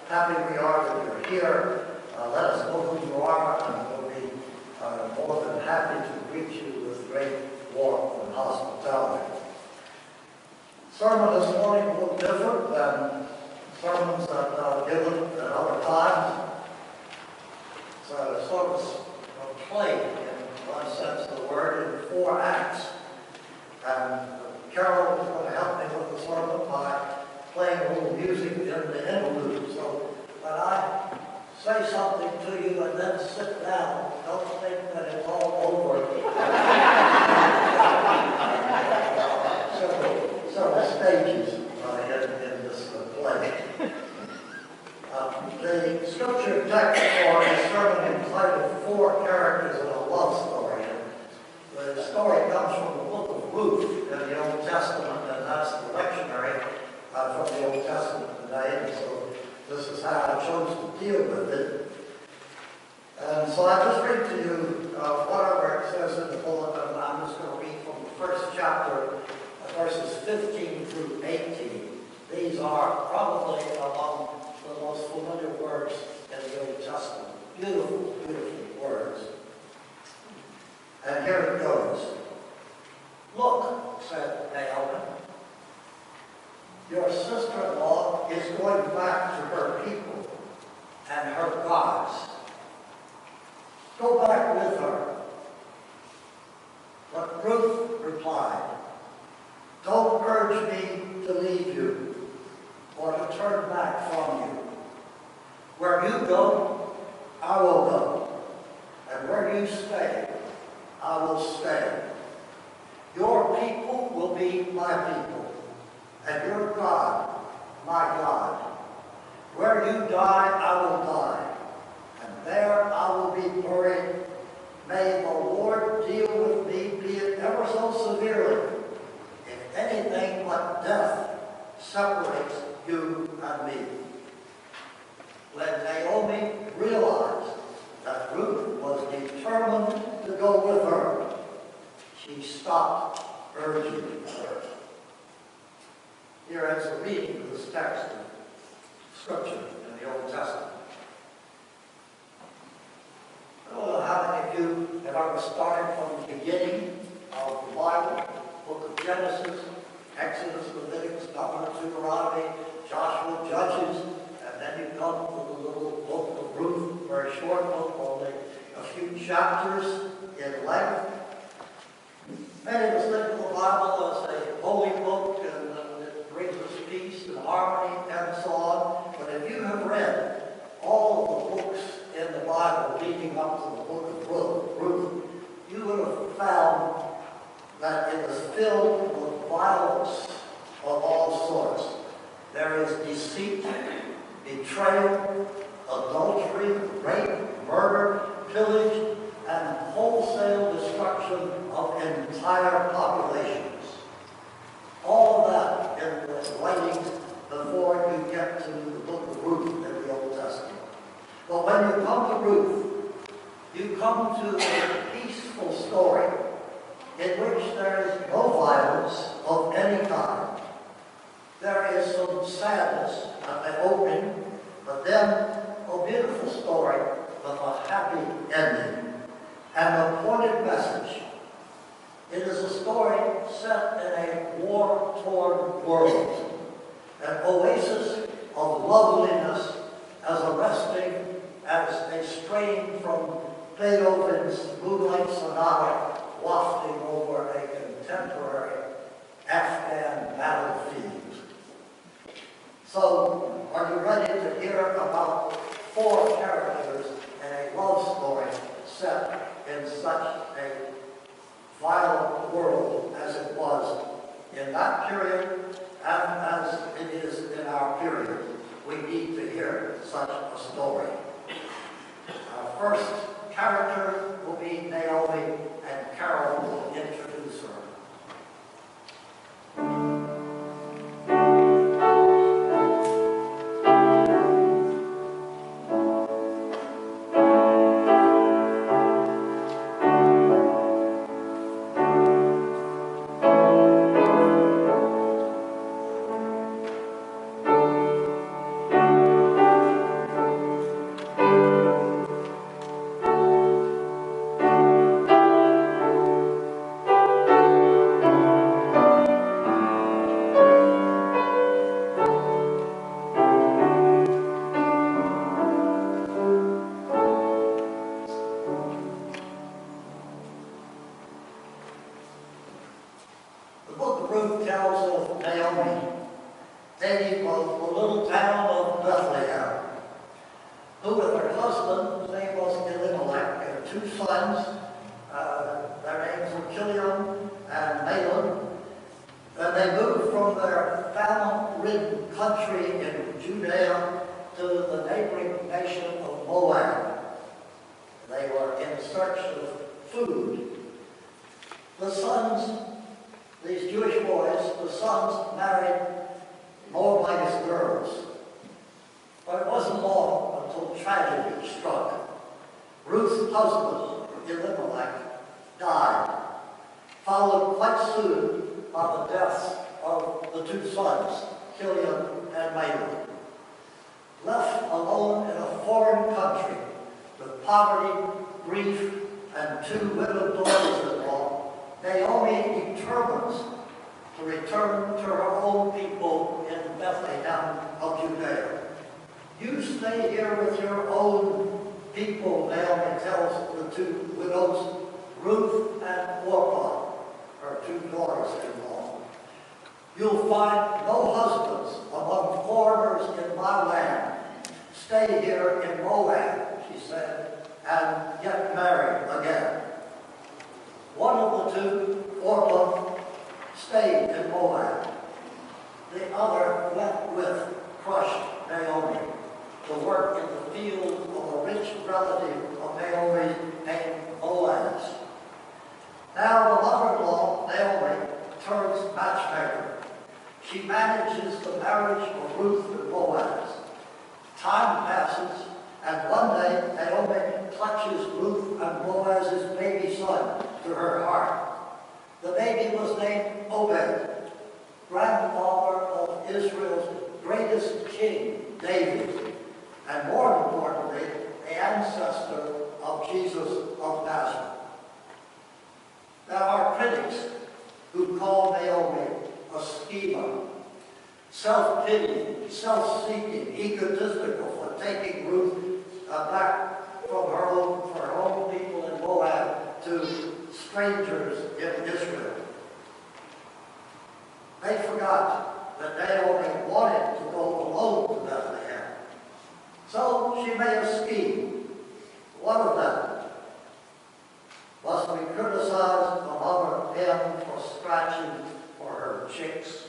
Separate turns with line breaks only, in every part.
happy we are that you're here. Let us know who you are, and we'll be more than happy to greet you with great warmth and hospitality. Sermon this morning a little different than sermons that are given at other times. It's a sort of a play, in one sense of the word, in 4 acts. And Carol is going to help me with the sermon by playing a little music in the interlude. So when I say something to you and then sit down, don't think that it's all over. Several stages in this play. The scripture text for a sermon entitled 4 Characters in a Love Story. The story comes from the book of Ruth in the Old Testament, and that's the lectionary from the Old Testament today. And so this is how I chose to deal with it. And so I just read to you whatever it says in the bulletin. I'm just going to read from the first chapter, verses 15 through 18. These are probably among the most familiar words in the Old Testament. Beautiful, beautiful words. And here it goes. "Look," said Naomi, "your sister-in-law is going back to her people and her gods. Go back with her." But Ruth replied, "Don't urge me to leave you or to turn back from you. Where you go, I will go, and where you stay, I will stay. Your people will be my people, and your God, my God. Where you die, I will die, and there I will be buried. May the Lord deal with me, be it ever so severely, if anything but death separates you and me." When Naomi realized that Ruth was determined to go with her, she stopped urging her. Here ends the reading of this text of Scripture in the Old Testament. I don't know how many of you have ever started from the beginning of the Bible, book of Genesis, Exodus, Leviticus, Numbers, Deuteronomy, Joshua, Judges, and then you come to the little book of Ruth, very short book, only a few chapters in length. Many of us think of the Bible as a holy book, and it brings us peace and harmony and so on. But if you have read all of the books in the Bible leading up to the book of Ruth, you would have found that it was filled with violence of all sorts. There is deceit, betrayal, adultery, rape, murder, pillage, and wholesale destruction of entire populations. All of that in the writing before you get to the book of Ruth in the Old Testament. But when you come to Ruth, you come to a peaceful story in which there is no violence of any kind. There is some sadness at the opening, but then a beautiful story with a happy ending and a pointed message. It is a story set in a war-torn world, an oasis of loveliness as arresting as a strain from Beethoven's Moonlight Sonata wafting over a contemporary Afghan battlefield. So, are you ready to hear about 4 characters in a love story set in such a violent world as it was in that period and as it is in our period? We need to hear such a story. Our first character will be Naomi, and Carol will introduce her. tells of Naomi, native of the little town of Bethlehem, who with her husband, his name was Elimelech, and two sons, their names were Chilion and Mahlon, and they moved from their famine-ridden country in Judea to the neighboring nation of Moab. They were in search of food. The sons, these Jewish boys, the sons married Moabite girls. But it wasn't long until tragedy struck. Ruth's husband, Elimelech, died, followed quite soon by the deaths of the two sons, Chilion and Mahlon. Left alone in a foreign country with poverty, grief, and two widowed daughters-in-law, Naomi determines to return to her own people in Bethlehem of Judea. You stay here with your own people, Naomi tells the two widows, Ruth and Orpah, her two daughters-in-law. You'll find no husbands among foreigners in my land. Stay here in Moab, she said, and get married again. One of the two, Orpah, stayed in Moab. The other went with crushed Naomi to work in the field of a rich relative of Naomi named Boaz. Now the mother-in-law, Naomi, turns matchmaker. She manages the marriage of Ruth and Boaz. Time passes, and one day Naomi clutches Ruth and Boaz's baby son to her heart. The baby was named Obed, grandfather of Israel's greatest king, David, and more importantly, the ancestor of Jesus of Nazareth. There are critics who call Naomi a schemer, self-pitying, self-seeking, egotistical for taking Ruth back from her own people in Moab to strangers in Israel. They forgot that Naomi wanted to go alone to Bethlehem. So she made a scheme. One of them must be criticized among him for scratching for her chicks.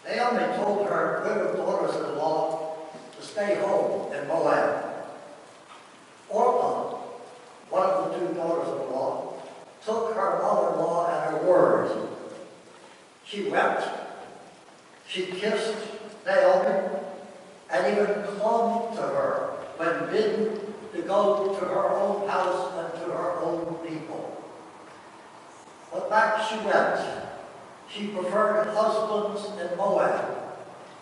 Naomi told her widowed daughters-in-law to stay home in Moab. Orpah, one of the two daughters-in-law, took her mother-in-law at her word. She wept, she kissed Naomi, and even clung to her when bidden to go to her own house and to her own people. But back she went. She preferred husbands in Moab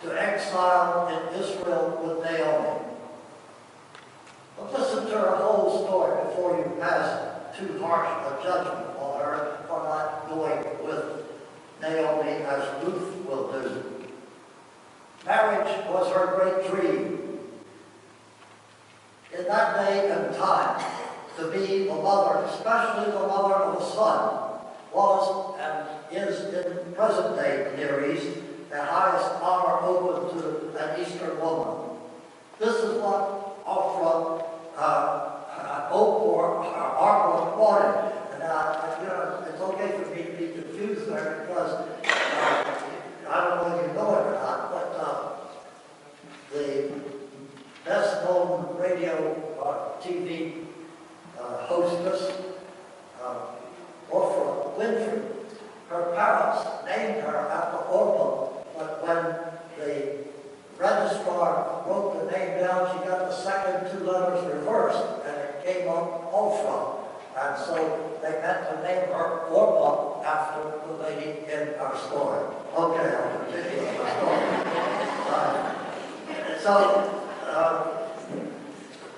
to exile in Israel with Naomi. But listen to her whole story before you pass too harsh a judgment on her for not going with Naomi as Ruth will do. Marriage was her great dream. In that day and time, to be the mother, especially the mother of a son, was and is in present-day Near East the highest honor open to an Eastern woman. This is what Orpah wanted. And it's okay for me to be confused there because I don't know if you know it or not, but TV hostess, Oprah Winfrey. Her parents named her after Oprah, but when the registrar wrote the name down, she got the second two letters reversed, and it came up Oprah. And so they meant to name her Orpah after the lady in our story. Okay, I'll continue with my story.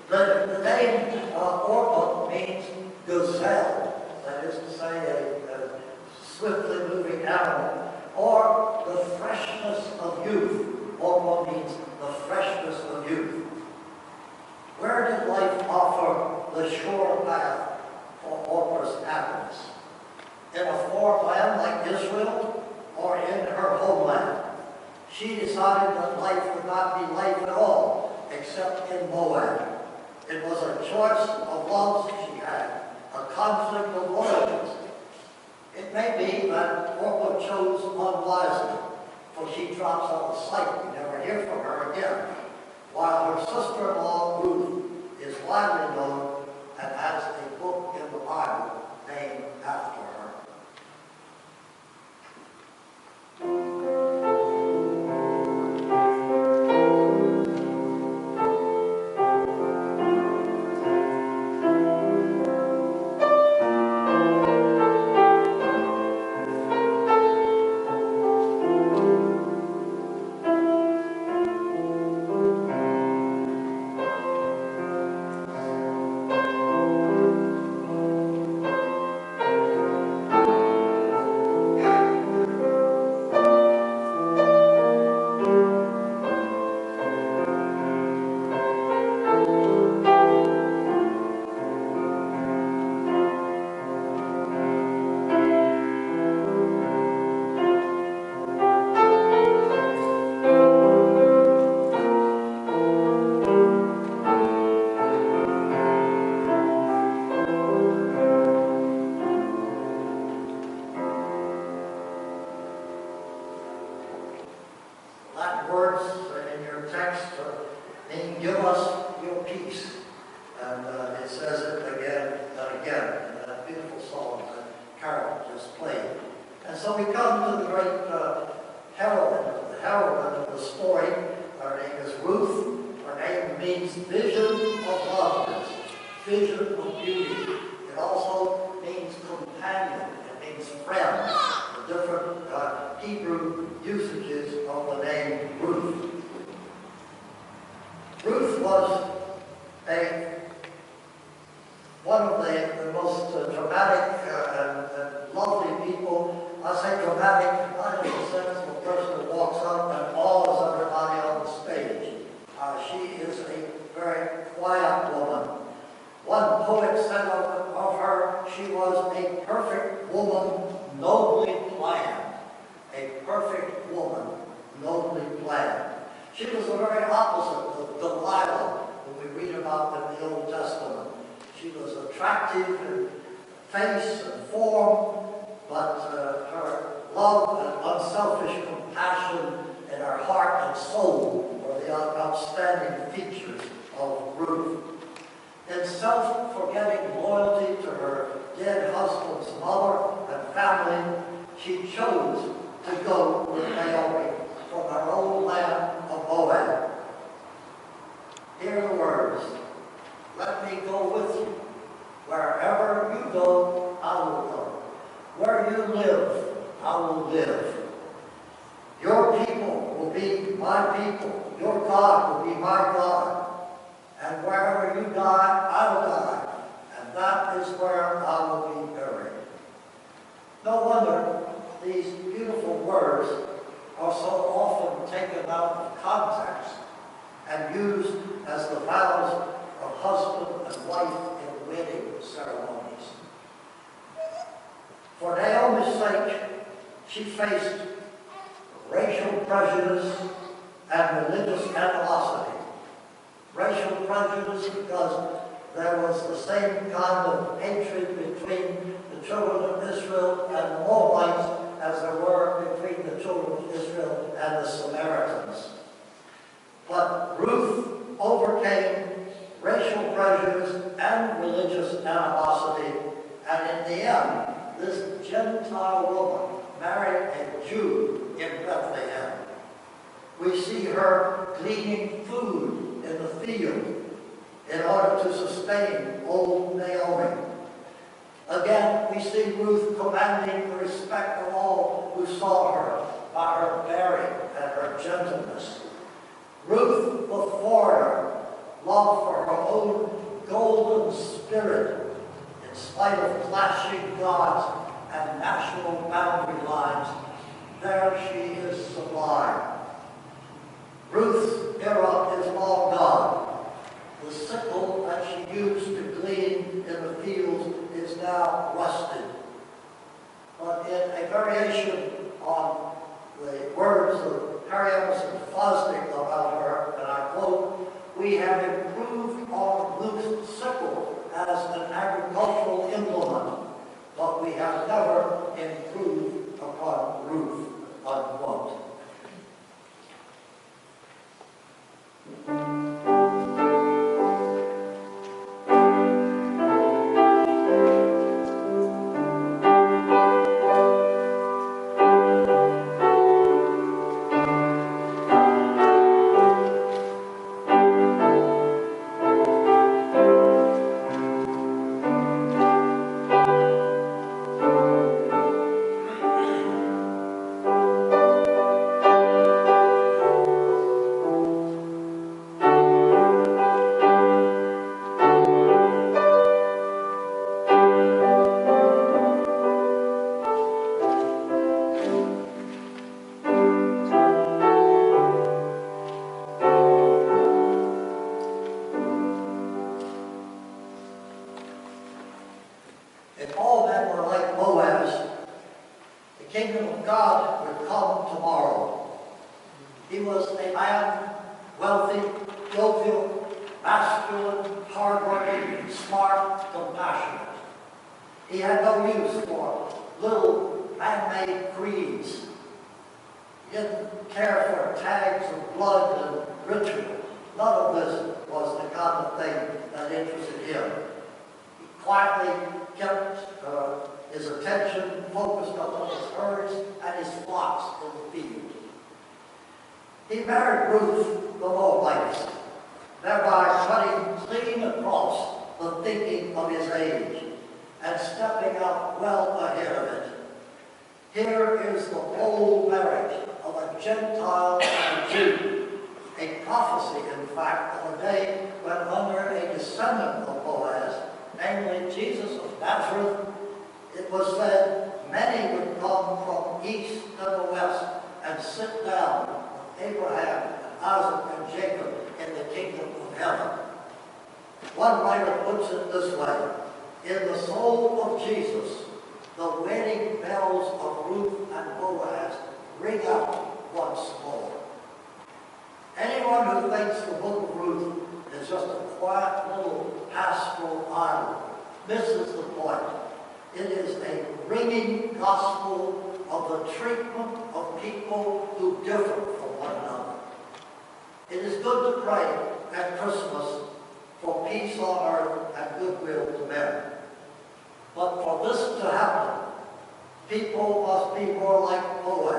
The name Orpah means gazelle, that is to say a swiftly moving animal, or the freshness of youth. Orpah means the freshness of youth. Where did life offer the sure path for Orpah's happiness? In a foreign land like Israel, or in her homeland? She decided that life would not be life at all, except in Moab. It was a choice of loves she had, a conflict of loyalties. It may be that Orpah chose unwisely, for she drops out of sight. We never hear from her again, while her sister-in-law Ruth is widely known and has a book in the Bible named after her. Latin words in your text mean give us your peace. And it says it again and again in that beautiful song that Carol just played. And so we come to the great heroine of the story. Her name is Ruth. Her name means vision of loveliness, vision of beauty. It also means companion. It means friend. The different Hebrew usages of the name Ruth. Ruth was one of the most dramatic and lovely people. I say dramatic, not in the sense of a person who walks up and awes everybody on the stage. She is a very quiet woman. One poet said of her, she was a perfect woman, nobly planned. A perfect woman, nobly planned. She was the very opposite of Delilah, who we read about in the Old Testament. She was attractive in face and form, but her love and unselfish compassion in her heart and soul were the outstanding features of Ruth. In self-forgetting loyalty to her dead husband's mother and family, she chose to go with Naomi from her own land of Moab. Hear the words, "Let me go with you. Wherever you go, I will go. Where you live, I will live. Your people will be my people. Your God will be my God. And wherever you die, I will die. And that is where I will be buried." No wonder these beautiful words are so often taken out of context and used as the vows of husband and wife in wedding ceremonies. For Naomi's sake, she faced racial prejudice and religious animosity. Racial prejudice because there was the same kind of hatred between the children of Israel and the Moabites as there were between the children of Israel and the Samaritans. But Ruth overcame racial prejudice again, this Gentile woman married a Jew in Bethlehem. We see her gleaning food in the field in order to sustain old Naomi. Again, we see Ruth commanding the respect of all who saw her by her bearing and her gentleness. Ruth, the foreigner, loved for her own golden spirit, in spite of clashing gods and national boundary lines, there she is sublime. Ruth's era is long gone. The sickle that she used to glean in the fields is now rusted. But in a variation on the words of Harry Emerson Fosdick about her, and I quote, "We have improved on Ruth's sickle as an agricultural implement, but we have never improved upon Ruth," unquote. If all men were like Boaz, the kingdom of God would come tomorrow. He was a man, wealthy, jovial, masculine, hardworking, smart, compassionate. He had no use for little man-made creeds. He didn't care for tags of blood and ritual. None of this was the kind of thing that interested him. He quietly kept his attention focused on his herds and his flocks in the field. He married Ruth the Moabitess, thereby cutting clean across the thinking of his age and stepping out well ahead of it. Here is the bold marriage of a Gentile and a Jew, a prophecy, in fact, of a day when under a descendant of Boaz, namely Jesus of Nazareth, it was said many would come from east and the west and sit down with Abraham and Isaac and Jacob in the kingdom of heaven. One writer puts it this way: in the soul of Jesus, the wedding bells of Ruth and Boaz ring out once more. Anyone who thinks the book of Ruth is just a quiet little pastoral idyll misses the point. It is a ringing gospel of the treatment of people who differ from one another. It is good to pray at Christmas for peace on earth and goodwill to men. But for this to happen, people must be more like Boaz.